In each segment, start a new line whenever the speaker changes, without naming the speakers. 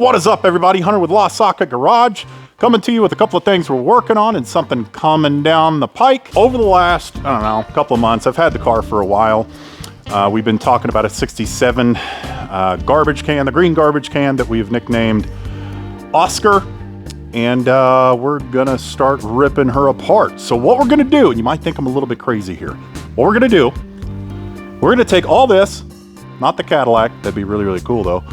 What is up, everybody? Hunter with Lost Socket Garage, coming to you with a couple of things we're working on and something coming down the pike. Over the last, I don't know, couple of months, I've had the car for a while. We've been talking about a 67 garbage can, the green garbage can that we've nicknamed Oscar. And we're gonna start ripping her apart. So what we're gonna do, and you might think I'm a little bit crazy here. What we're gonna do, we're gonna take all this, not the Cadillac, that'd be really, really cool though.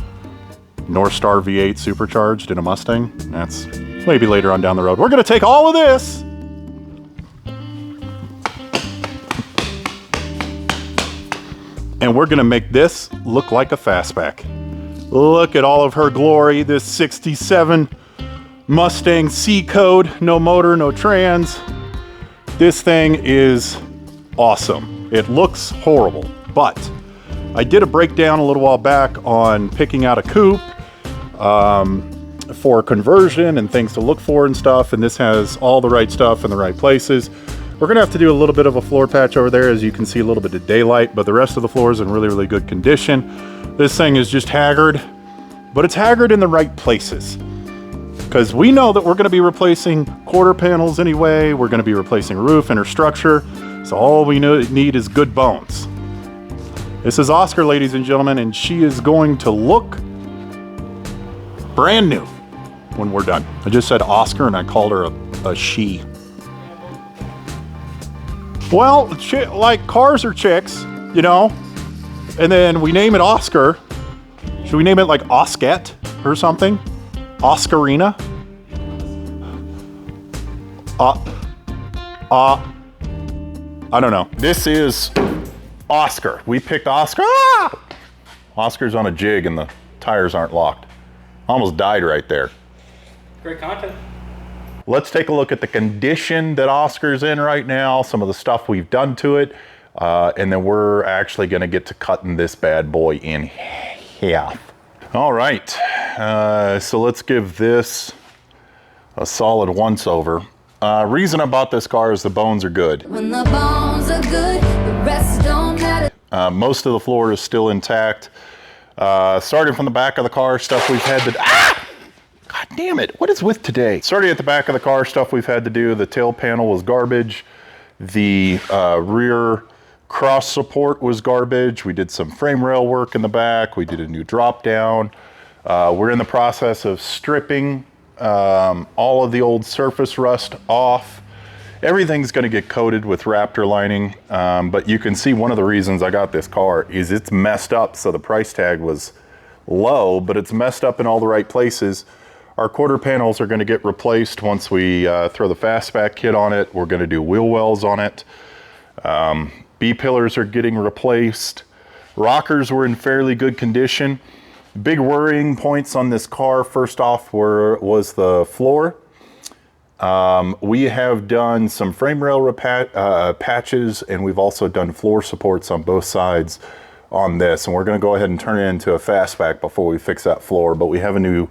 North Star V8 supercharged in a Mustang. That's maybe later on down the road. We're gonna take all of this and we're gonna make this look like a fastback. Look at all of her glory, this 67 Mustang C code, no motor, no trans. This thing is awesome. It looks horrible, but I did a breakdown a little while back on picking out a coupe for conversion and things to look for and stuff, and this has all the right stuff in the right places. We're gonna have to do a little bit of a floor patch over there, as you can see a little bit of daylight, but the rest of the floor is in really, really good condition. This thing is just haggard, but it's haggard in the right places. Because we know that we're gonna be replacing quarter panels anyway, we're gonna be replacing roof and her structure, so all we need is good bones. This is Oscar, ladies and gentlemen, and she is going to look brand new when we're done. I just said Oscar and I called her a she. Well, like cars are chicks, you know, and then we name it Oscar. Should we name it like Oscat or something? Oscarina? I don't know. This is Oscar. We picked Oscar. Ah! Oscar's on a jig and the tires aren't locked. Almost died right there.
Great content.
Let's take a look at the condition that Oscar's in right now, some of the stuff we've done to it, and then we're actually gonna get to cutting this bad boy in half. All right, so let's give this a solid once over. Reason about this car is the bones are good. When the bones are good, the rest don't matter. Most of the floor is still intact. Starting from the back of the car, stuff we've had to... Ah! God damn it, what is with today? Starting at the back of the car, stuff we've had to do. The tail panel was garbage. The rear cross support was garbage. We did some frame rail work in the back. We did a new drop down. We're in the process of stripping all of the old surface rust off. Everything's gonna get coated with Raptor lining, but you can see one of the reasons I got this car is it's messed up, so the price tag was low, but it's messed up in all the right places. Our quarter panels are gonna get replaced once we throw the Fastback kit on it. We're gonna do wheel wells on it. B-pillars are getting replaced. Rockers were in fairly good condition. Big worrying points on this car, first off, was the floor. We have done some frame rail patches, and we've also done floor supports on both sides on this, and we're gonna go ahead and turn it into a fastback before we fix that floor, but we have a new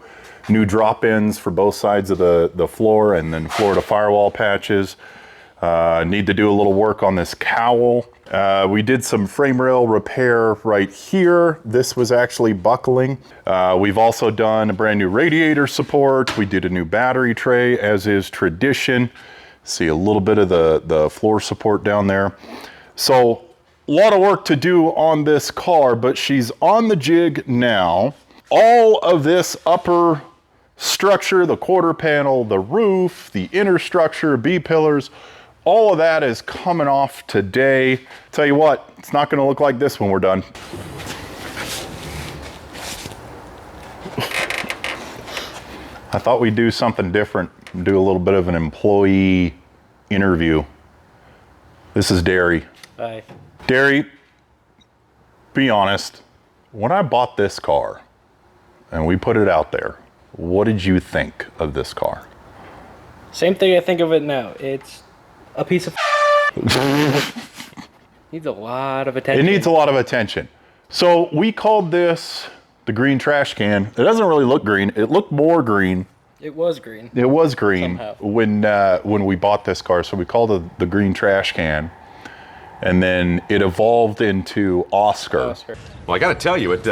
drop-ins for both sides of the floor, and then floor to firewall patches. Need to do a little work on this cowl. We did some frame rail repair right here. This was actually buckling. We've also done a brand new radiator support. We did a new battery tray, as is tradition. See a little bit of the floor support down there. So a lot of work to do on this car, but she's on the jig now. All of this upper structure, the quarter panel, the roof, the inner structure, B-pillars, all of that is coming off today. Tell you what, it's not gonna look like this when we're done. I thought we'd do something different, do a little bit of an employee interview. This is Derry.
Hi.
Derry, be honest, when I bought this car and we put it out there, what did you think of this car?
Same thing I think of it now. It's a piece of needs a lot of attention.
It needs a lot of attention. So we called this the green trash can. It doesn't really look green. It looked more green.
It was green.
It was green
somehow.
when we bought this car. So we called it the green trash can. And then it evolved into Oscar.
Well, I gotta tell you, it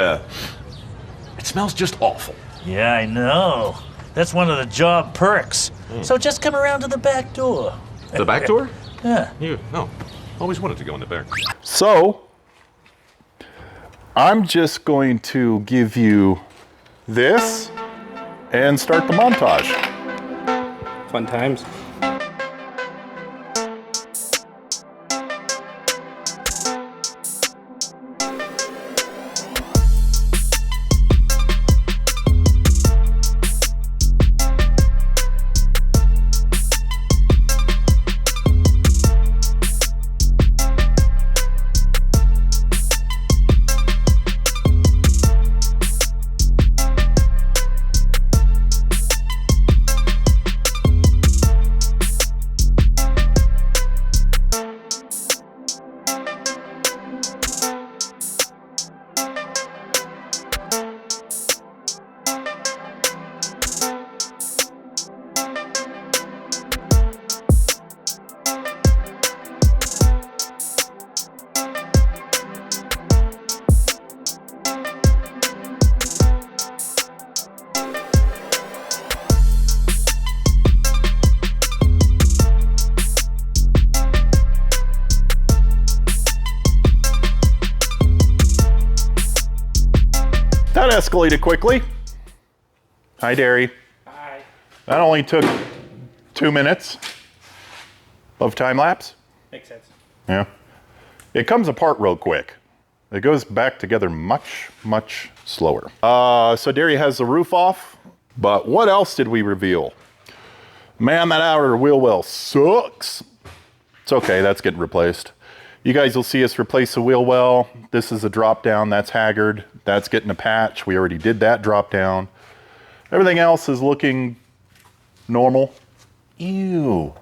smells just awful. Yeah, I know. That's one of the job perks. So just come around to the back door.
The back door?
Yeah.
No. Always wanted to go in the back.
So, I'm just going to give you this and start the montage.
Fun times.
That escalated quickly. Hi, Derry.
Hi.
That only took 2 minutes of time lapse.
Makes sense.
Yeah. It comes apart real quick. It goes back together much, much slower. So Derry has the roof off, but what else did we reveal? Man, that outer wheel well sucks. It's okay, that's getting replaced. You guys will see us replace the wheel well. This is a drop down, that's haggard. That's getting a patch. We already did that drop down. Everything else is looking normal. Ew.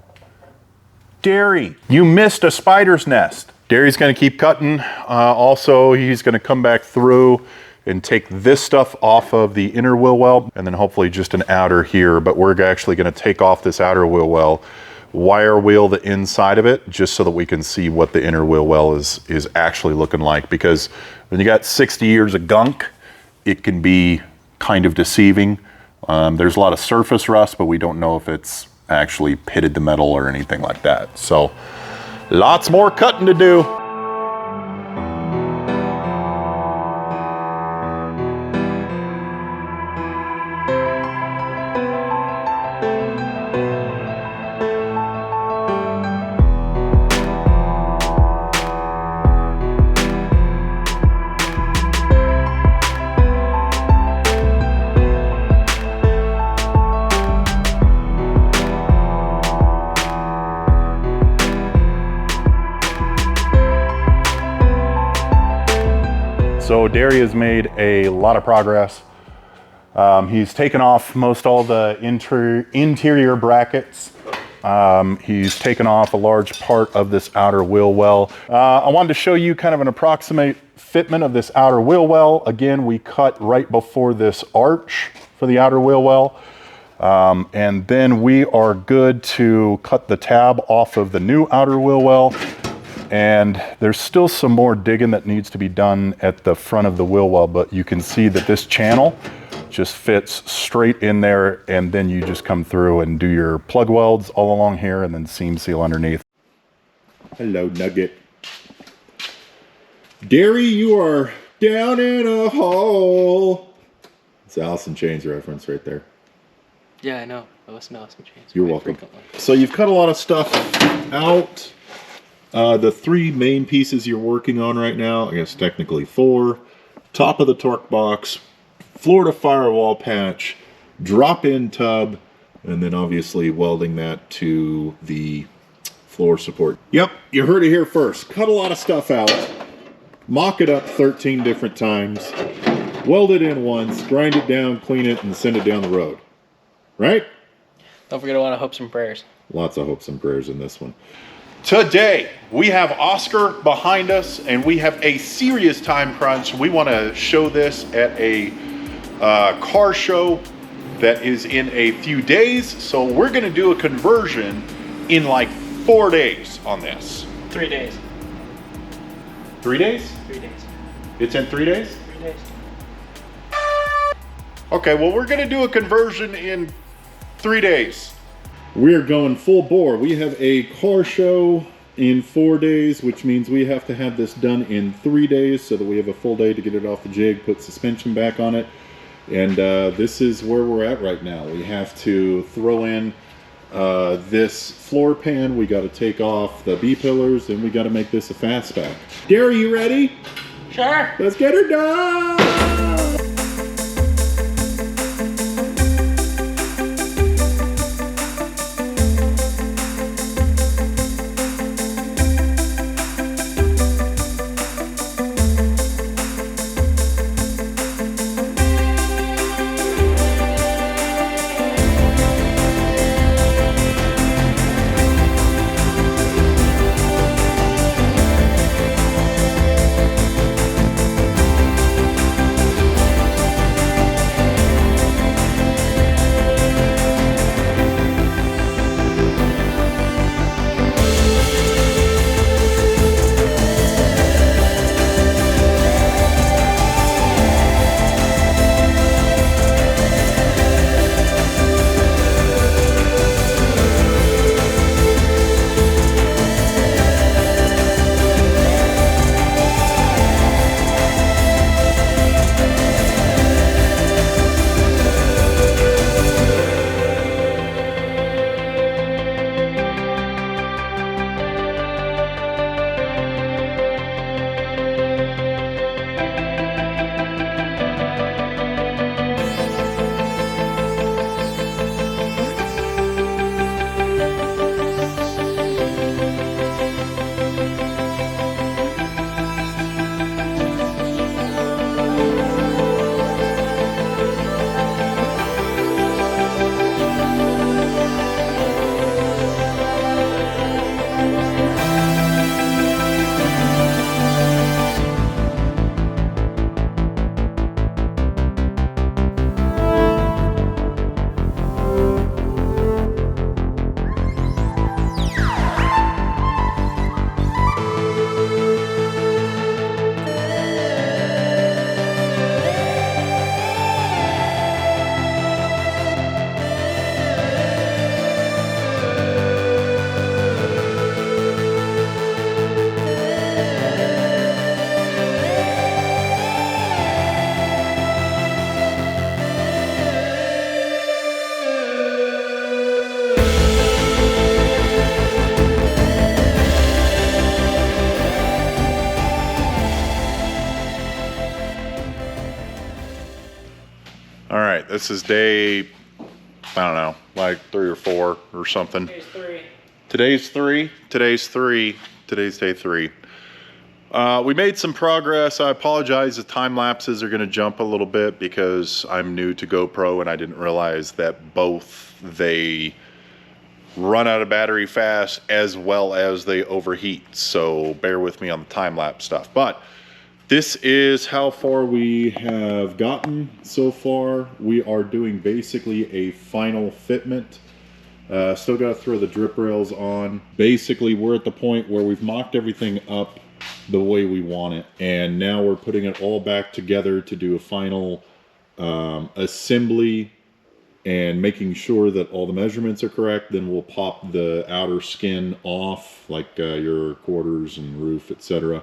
Derry, you missed a spider's nest. Derry's gonna keep cutting. Also, he's gonna come back through and take this stuff off of the inner wheel well, and then hopefully just an outer here, but we're actually gonna take off this outer wheel well, wire wheel the inside of it, just so that we can see what the inner wheel well is actually looking like, because when you got 60 years of gunk, it can be kind of deceiving. There's a lot of surface rust, but we don't know if it's actually pitted the metal or anything like that. So lots more cutting to do. So Derry has made a lot of progress. He's taken off most all the interior brackets. He's taken off a large part of this outer wheel well. I wanted to show you kind of an approximate fitment of this outer wheel well. Again, we cut right before this arch for the outer wheel well. And then we are good to cut the tab off of the new outer wheel well. And there's still some more digging that needs to be done at the front of the wheel well, but you can see that this channel just fits straight in there, and then you just come through and do your plug welds all along here and then seam seal underneath. Hello, Nugget. Derry, you are down in a hole. It's Alice in Chains reference right there.
Yeah, I know. I listen to Alice in Chains.
You're welcome. So you've cut a lot of stuff out. The three main pieces you're working on right now, I guess technically four: top of the torque box, floor to firewall patch, drop-in tub, and then obviously welding that to the floor support. Yep, you heard it here first. Cut a lot of stuff out, mock it up 13 different times, weld it in once, grind it down, clean it, and send it down the road. Right?
Don't forget a lot of hopes and prayers.
Lots of hopes and prayers in this one. Today, we have Oscar behind us, and we have a serious time crunch. We want to show this at a car show that is in a few days. So we're going to do a conversion in like 4 days on this.
3 days.
3 days?
3 days.
It's in 3 days?
3 days.
Okay, well, we're gonna do a conversion in 3 days.
We're going full bore. We have a car show in 4 days, which means we have to have this done in 3 days so that we have a full day to get it off the jig, put suspension back on it. And this is where we're at right now. We have to throw in this floor pan. We got to take off the B-pillars, and we got to make this a fastback. Gary, you ready?
Sure.
Let's get her done!
All right, this is day, I don't know, like 3 or 4 or something.
Here's 3.
Today's 3. Today's day 3. We made some progress. I apologize, the time lapses are gonna jump a little bit because I'm new to GoPro and I didn't realize that both they run out of battery fast as well as they overheat. So bear with me on the time lapse stuff. But this is how far we have gotten so far. We are doing basically a final fitment. Still got to throw the drip rails on. Basically, we're at the point where we've mocked everything up the way we want it. And now we're putting it all back together to do a final assembly and making sure that all the measurements are correct. Then we'll pop the outer skin off, like your quarters and roof, etc.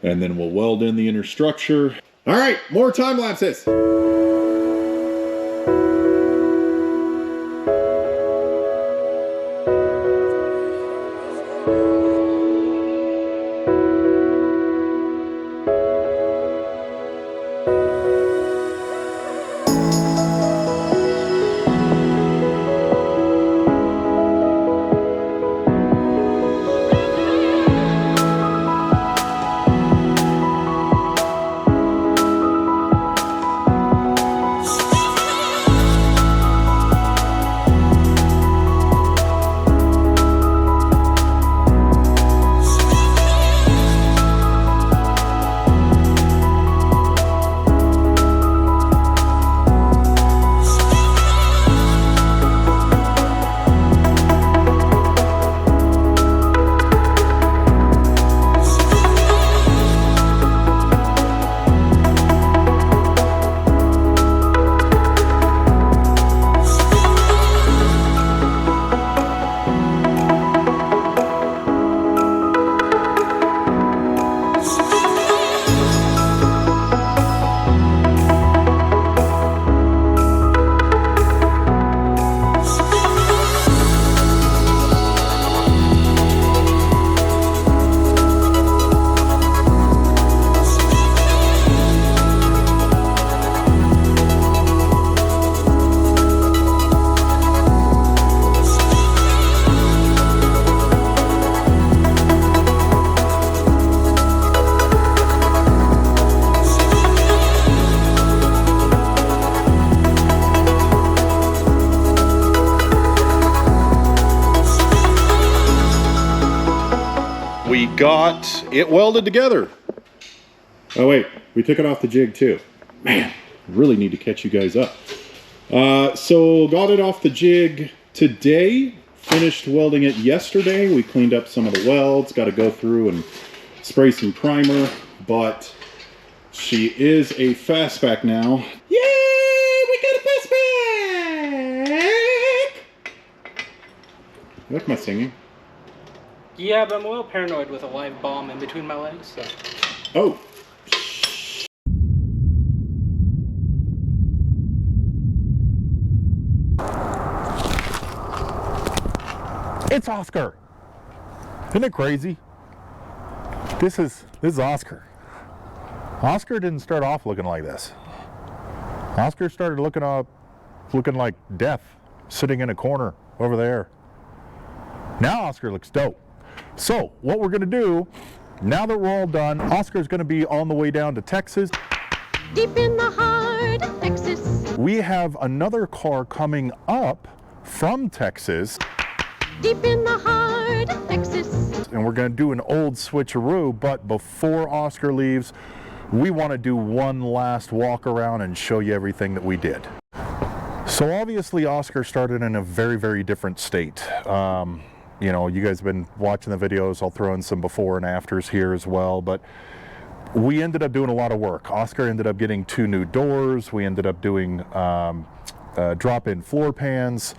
And then we'll weld in the inner structure. All right, more time lapses.
got it welded together. Oh wait, we took it off the jig too. Man, really need to catch you guys up. So got it off the jig today, finished welding it yesterday. We cleaned up some of the welds, got to go through and spray some primer, but she is a fastback now. Yay, we got a fastback! You like my singing?
Yeah, but I'm a little paranoid with a live bomb in between my legs, so.
Oh.
It's Oscar. Isn't it crazy? This is Oscar. Oscar didn't start off looking like this. Oscar started looking like death, sitting in a corner over there. Now Oscar looks dope. So what we're gonna do, now that we're all done, Oscar's gonna be on the way down to Texas.
Deep in the heart of Texas.
We have another car coming up from Texas.
Deep in the heart of Texas.
And we're gonna do an old switcheroo, but before Oscar leaves, we wanna do one last walk around and show you everything that we did. So obviously Oscar started in a very, very different state. You know, you guys have been watching the videos. I'll throw in some before and afters here as well, but we ended up doing a lot of work. Oscar ended up getting 2 new doors. We ended up doing drop-in floor pans.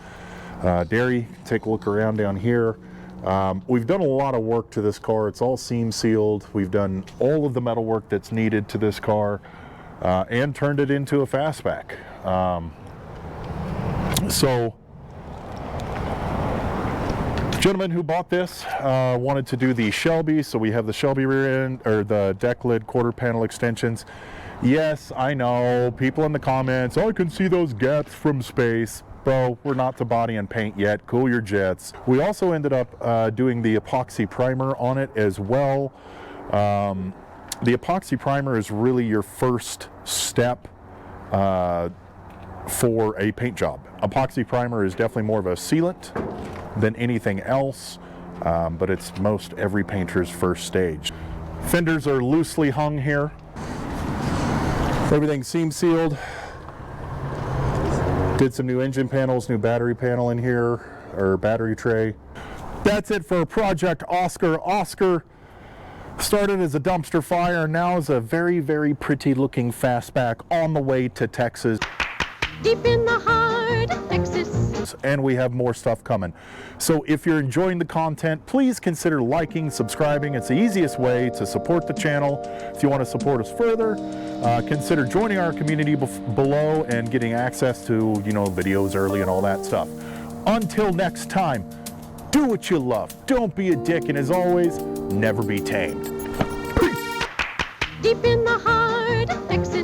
Derry, take a look around down here. We've done a lot of work to this car. It's all seam sealed. We've done all of the metal work that's needed to this car and turned it into a fastback. So, gentleman who bought this wanted to do the Shelby, so we have the Shelby rear end, or the deck lid quarter panel extensions. Yes, I know, people in the comments, oh, I can see those gaps from space. Bro, we're not to body and paint yet, cool your jets. We also ended up doing the epoxy primer on it as well. The epoxy primer is really your first step for a paint job. Epoxy primer is definitely more of a sealant than anything else, but it's most every painter's first stage. Fenders are loosely hung here. Everything's seam sealed. Did some new engine panels, new battery panel in here, or battery tray. That's it for Project Oscar. Oscar started as a dumpster fire, and now is a very, very pretty looking fastback on the way to Texas.
Deep in the heart of Texas.
And we have more stuff coming. So if you're enjoying the content, please consider liking, subscribing. It's the easiest way to support the channel. If you want to support us further, consider joining our community below and getting access to, you know, videos early and all that stuff. Until next time, do what you love. Don't be a dick, and as always, never be tamed. Peace.
Deep in the heart of Texas.